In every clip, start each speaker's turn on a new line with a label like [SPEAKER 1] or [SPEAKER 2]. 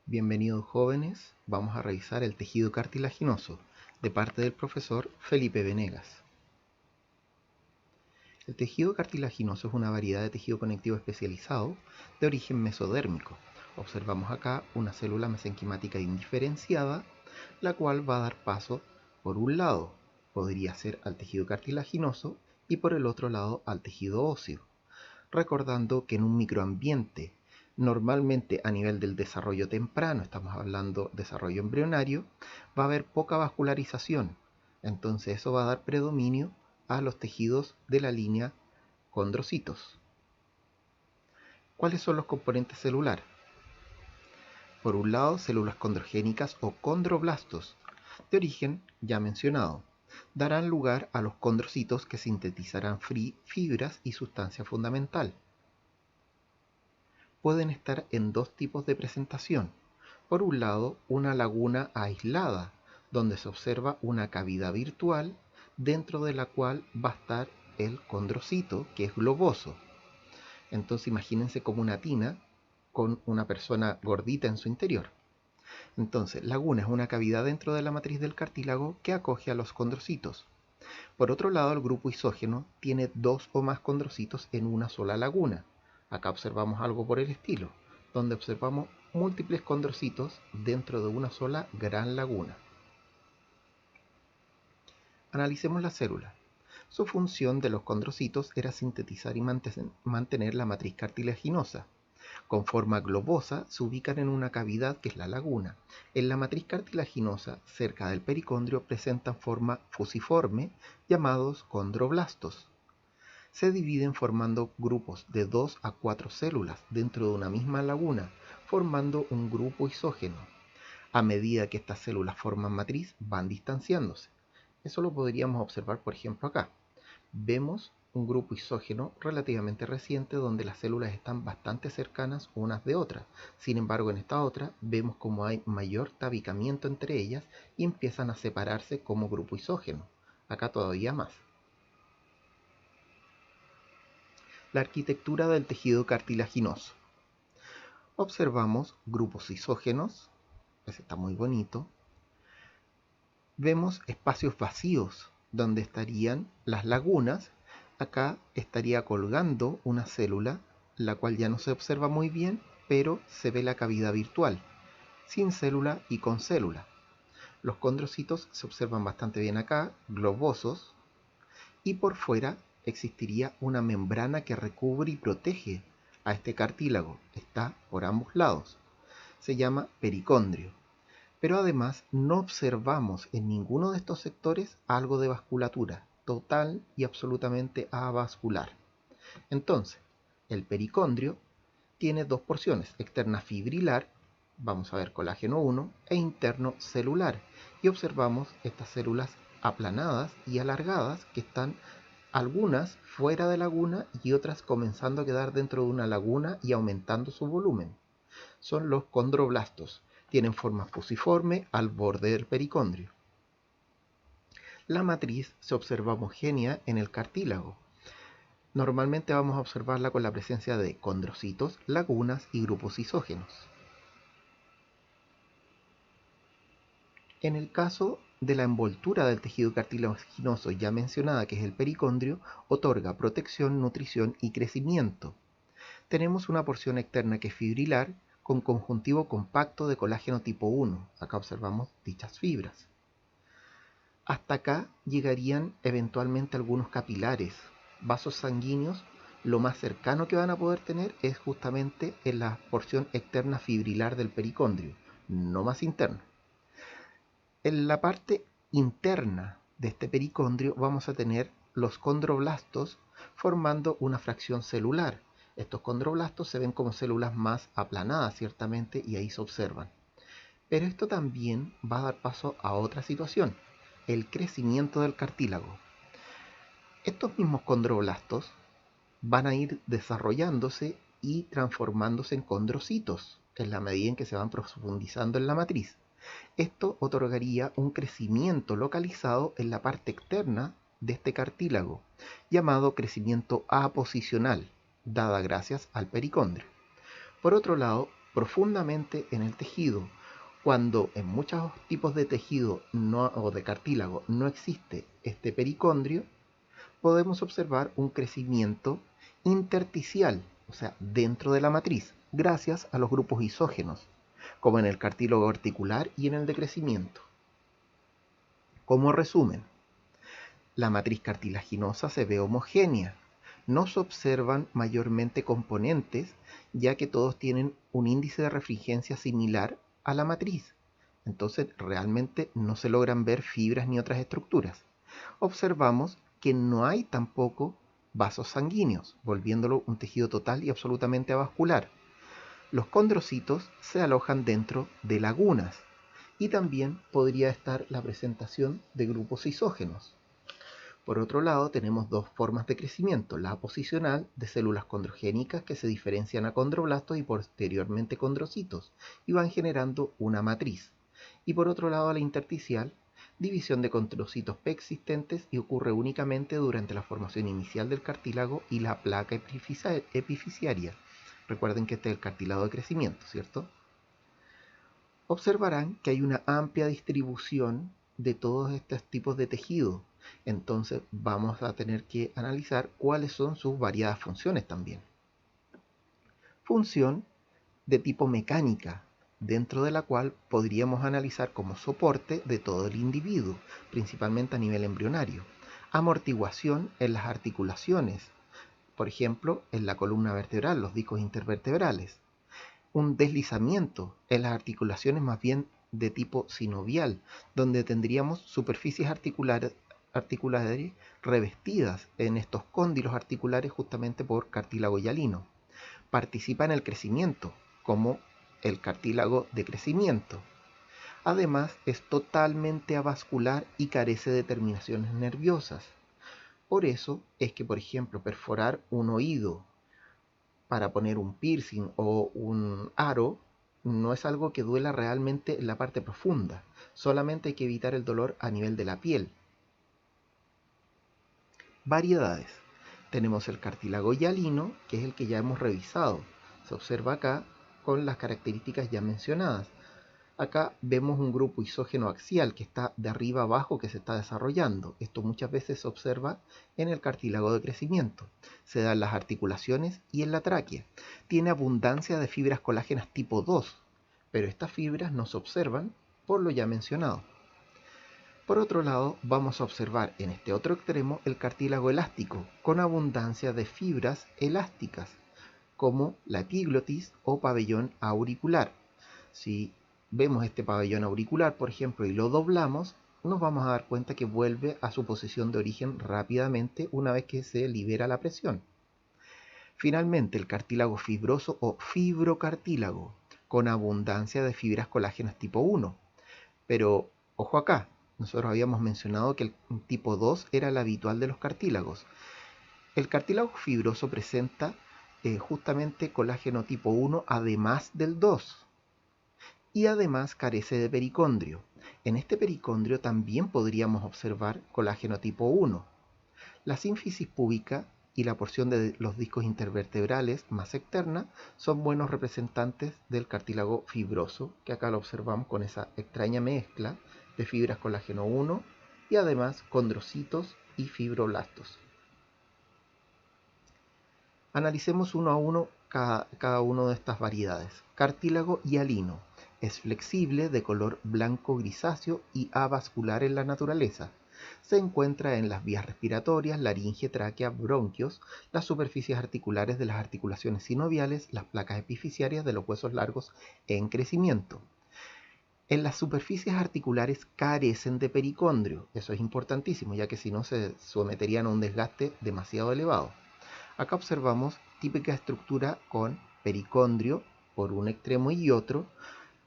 [SPEAKER 1] Bienvenidos jóvenes, vamos a revisar el tejido cartilaginoso de parte del profesor Felipe Venegas. El tejido cartilaginoso es una variedad de tejido conectivo especializado de origen mesodérmico. Observamos acá una célula mesenquimática indiferenciada, la cual va a dar paso, por un lado, podría ser al tejido cartilaginoso y por el otro lado al tejido óseo. Recordando que en un microambiente, normalmente a nivel del desarrollo temprano, estamos hablando desarrollo embrionario, va a haber poca vascularización. Entonces eso va a dar predominio a los tejidos de la línea condrocitos. ¿Cuáles son los componentes celulares? Por un lado, células condrogénicas o condroblastos, de origen ya mencionado, darán lugar a los condrocitos que sintetizarán fibras y sustancia fundamental. Pueden estar en dos tipos de presentación. Por un lado, una laguna aislada, donde se observa una cavidad virtual dentro de la cual va a estar el condrocito, que es globoso. Entonces imagínense como una tina con una persona gordita en su interior. Entonces, laguna es una cavidad dentro de la matriz del cartílago que acoge a los condrocitos. Por otro lado, el grupo isógeno tiene dos o más condrocitos en una sola laguna. Acá observamos algo por el estilo, donde observamos múltiples condrocitos dentro de una sola gran laguna. Analicemos la célula. Su función de los condrocitos era sintetizar y mantener la matriz cartilaginosa. Con forma globosa se ubican en una cavidad que es la laguna. En la matriz cartilaginosa, cerca del pericondrio, presentan forma fusiforme llamados condroblastos. Se dividen formando grupos de 2 a 4 células dentro de una misma laguna, formando un grupo isógeno. A medida que estas células forman matriz, van distanciándose. Eso lo podríamos observar, por ejemplo, acá. Vemos un grupo isógeno relativamente reciente donde las células están bastante cercanas unas de otras. Sin embargo, en esta otra vemos como hay mayor tabicamiento entre ellas y empiezan a separarse como grupo isógeno. Acá todavía más. La arquitectura del tejido cartilaginoso. Observamos grupos isógenos, ese está muy bonito. Vemos espacios vacíos donde estarían las lagunas. Acá estaría colgando una célula, la cual ya no se observa muy bien, pero se ve la cavidad virtual, sin célula y con célula. Los condrocitos se observan bastante bien acá, globosos, y por fuera existiría una membrana que recubre y protege a este cartílago. Está por ambos lados. Se llama pericondrio. Pero además no observamos en ninguno de estos sectores algo de vasculatura, total y absolutamente avascular. Entonces, el pericondrio tiene dos porciones, externa fibrilar, vamos a ver colágeno 1, e interno celular. Y observamos estas células aplanadas y alargadas que están algunas fuera de laguna y otras comenzando a quedar dentro de una laguna y aumentando su volumen. Son los condroblastos. Tienen forma fusiforme al borde del pericondrio. La matriz se observa homogénea en el cartílago. Normalmente vamos a observarla con la presencia de condrocitos, lagunas y grupos isógenos. En el caso de la envoltura del tejido cartilaginoso ya mencionada, que es el pericondrio, otorga protección, nutrición y crecimiento. Tenemos una porción externa que es fibrilar, con conjuntivo compacto de colágeno tipo 1. Acá observamos dichas fibras. Hasta acá llegarían eventualmente algunos capilares, vasos sanguíneos. Lo más cercano que van a poder tener es justamente en la porción externa fibrilar del pericondrio, no más interno. En la parte interna de este pericondrio vamos a tener los condroblastos formando una fracción celular. Estos condroblastos se ven como células más aplanadas ciertamente y ahí se observan. Pero esto también va a dar paso a otra situación, el crecimiento del cartílago. Estos mismos condroblastos van a ir desarrollándose y transformándose en condrocitos en la medida en que se van profundizando en la matriz. Esto otorgaría un crecimiento localizado en la parte externa de este cartílago, llamado crecimiento aposicional, dada gracias al pericondrio. Por otro lado, profundamente en el tejido, cuando en muchos tipos de tejido o de cartílago no existe este pericondrio, podemos observar un crecimiento intersticial, o sea, dentro de la matriz, gracias a los grupos isógenos, como en el cartílago articular y en el de crecimiento. Como resumen, la matriz cartilaginosa se ve homogénea. No se observan mayormente componentes, ya que todos tienen un índice de refringencia similar a la matriz. Entonces, realmente no se logran ver fibras ni otras estructuras. Observamos que no hay tampoco vasos sanguíneos, volviéndolo un tejido total y absolutamente avascular. Los condrocitos se alojan dentro de lagunas y también podría estar la presentación de grupos isógenos. Por otro lado, tenemos dos formas de crecimiento, la aposicional de células condrogénicas que se diferencian a condroblastos y posteriormente condrocitos y van generando una matriz. Y por otro lado, la intersticial, división de condrocitos preexistentes y ocurre únicamente durante la formación inicial del cartílago y la placa epifisiaria. Recuerden que este es el cartílago de crecimiento, ¿cierto? Observarán que hay una amplia distribución de todos estos tipos de tejido. Entonces vamos a tener que analizar cuáles son sus variadas funciones también. Función de tipo mecánica, dentro de la cual podríamos analizar como soporte de todo el individuo, principalmente a nivel embrionario. Amortiguación en las articulaciones, por ejemplo, en la columna vertebral, los discos intervertebrales. Un deslizamiento en las articulaciones más bien de tipo sinovial, donde tendríamos superficies articulares revestidas en estos cóndilos articulares justamente por cartílago hialino. Participa en el crecimiento, como el cartílago de crecimiento. Además, es totalmente avascular y carece de terminaciones nerviosas. Por eso es que, por ejemplo, perforar un oído para poner un piercing o un aro no es algo que duela realmente en la parte profunda, solamente hay que evitar el dolor a nivel de la piel. Variedades. Tenemos el cartílago hialino, que es el que ya hemos revisado. Se observa acá con las características ya mencionadas. Acá vemos un grupo isógeno axial que está de arriba abajo que se está desarrollando. Esto muchas veces se observa en el cartílago de crecimiento. Se da en las articulaciones y en la tráquea. Tiene abundancia de fibras colágenas tipo 2, pero estas fibras no se observan por lo ya mencionado. Por otro lado, vamos a observar en este otro extremo el cartílago elástico, con abundancia de fibras elásticas, como la epiglotis o pabellón auricular. Si vemos este pabellón auricular, por ejemplo, y lo doblamos, nos vamos a dar cuenta que vuelve a su posición de origen rápidamente una vez que se libera la presión. Finalmente, el cartílago fibroso o fibrocartílago, con abundancia de fibras colágenas tipo 1. Pero, ojo acá, nosotros habíamos mencionado que el tipo 2 era el habitual de los cartílagos. El cartílago fibroso presenta justamente colágeno tipo 1 además del 2. Y además carece de pericondrio. En este pericondrio también podríamos observar colágeno tipo 1. La sínfisis púbica y la porción de los discos intervertebrales más externa son buenos representantes del cartílago fibroso, que acá lo observamos con esa extraña mezcla de fibras colágeno 1 y además condrocitos y fibroblastos. Analicemos uno a uno cada una de estas variedades. Cartílago hialino. Es flexible, de color blanco grisáceo y avascular en la naturaleza. Se encuentra en las vías respiratorias, laringe, tráquea, bronquios, las superficies articulares de las articulaciones sinoviales, las placas epifisiarias de los huesos largos en crecimiento. En las superficies articulares carecen de pericondrio. Eso es importantísimo, ya que si no se someterían a un desgaste demasiado elevado. Acá observamos típica estructura con pericondrio por un extremo y otro,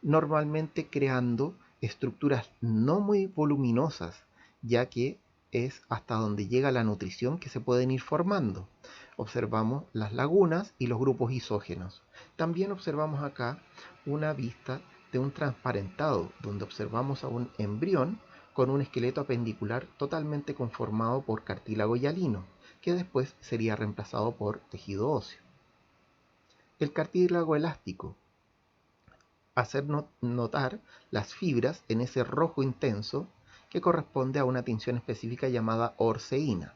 [SPEAKER 1] normalmente creando estructuras no muy voluminosas, ya que es hasta donde llega la nutrición que se pueden ir formando. Observamos las lagunas y los grupos isógenos. También observamos acá una vista de un transparentado, donde observamos a un embrión con un esqueleto apendicular totalmente conformado por cartílago hialino, que después sería reemplazado por tejido óseo. El cartílago elástico hacer notar las fibras en ese rojo intenso que corresponde a una tinción específica llamada orceína.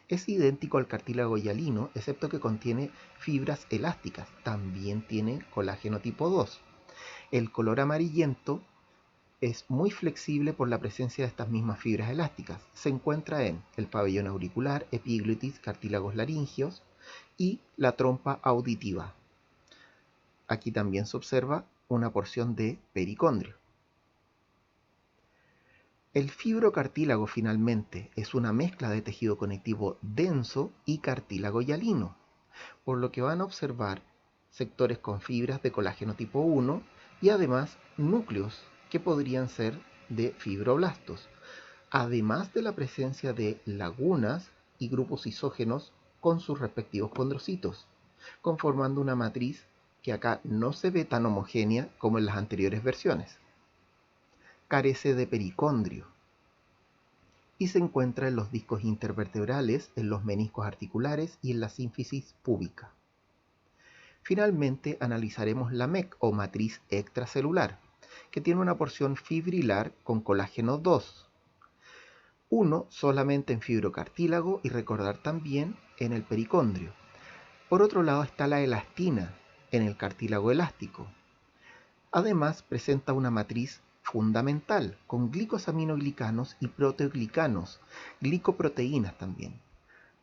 [SPEAKER 1] Es idéntico al cartílago hialino, excepto que contiene fibras elásticas. También tiene colágeno tipo 2. El color amarillento es muy flexible por la presencia de estas mismas fibras elásticas. Se encuentra en el pabellón auricular, epiglotis, cartílagos laringeos y la trompa auditiva. Aquí también se observa una porción de pericondrio. El fibrocartílago finalmente es una mezcla de tejido conectivo denso y cartílago hialino, por lo que van a observar sectores con fibras de colágeno tipo 1 y además núcleos que podrían ser de fibroblastos, además de la presencia de lagunas y grupos isógenos con sus respectivos condrocitos, conformando una matriz que acá no se ve tan homogénea como en las anteriores versiones. Carece de pericondrio y se encuentra en los discos intervertebrales, en los meniscos articulares y en la sínfisis púbica. Finalmente analizaremos la MEC o matriz extracelular, que tiene una porción fibrilar con colágeno 2, uno solamente en fibrocartílago y recordar también en el pericondrio. Por otro lado está la elastina en el cartílago elástico. Además presenta una matriz fundamental con glicosaminoglicanos y proteoglicanos, glicoproteínas también,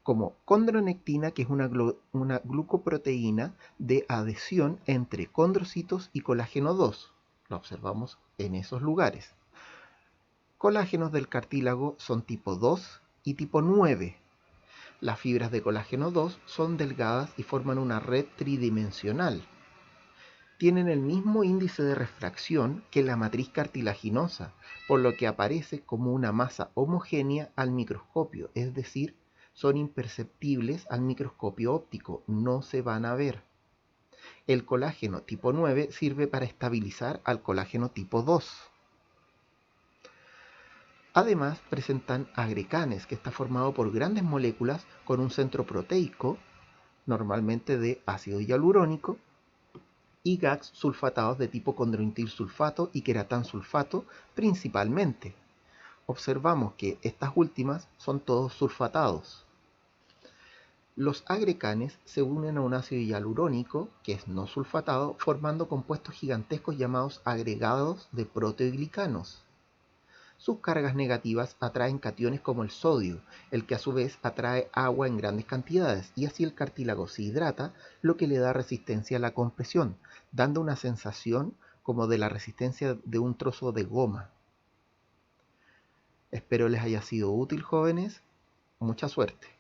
[SPEAKER 1] como condronectina, que es una glucoproteína de adhesión entre condrocitos y colágeno 2. Lo observamos en esos lugares. Colágenos del cartílago son tipo 2 y tipo 9. Las fibras de colágeno 2 son delgadas y forman una red tridimensional. Tienen el mismo índice de refracción que la matriz cartilaginosa, por lo que aparece como una masa homogénea al microscopio, es decir, son imperceptibles al microscopio óptico, no se van a ver. El colágeno tipo 9 sirve para estabilizar al colágeno tipo 2. Además, presentan agrecanes, que está formado por grandes moléculas con un centro proteico, normalmente de ácido hialurónico, y GAGs sulfatados de tipo condroitin sulfato y queratán sulfato principalmente. Observamos que estas últimas son todos sulfatados. Los agrecanes se unen a un ácido hialurónico, que es no sulfatado, formando compuestos gigantescos llamados agregados de proteoglicanos. Sus cargas negativas atraen cationes como el sodio, el que a su vez atrae agua en grandes cantidades, y así el cartílago se hidrata, lo que le da resistencia a la compresión, dando una sensación como de la resistencia de un trozo de goma. Espero les haya sido útil, jóvenes. Mucha suerte.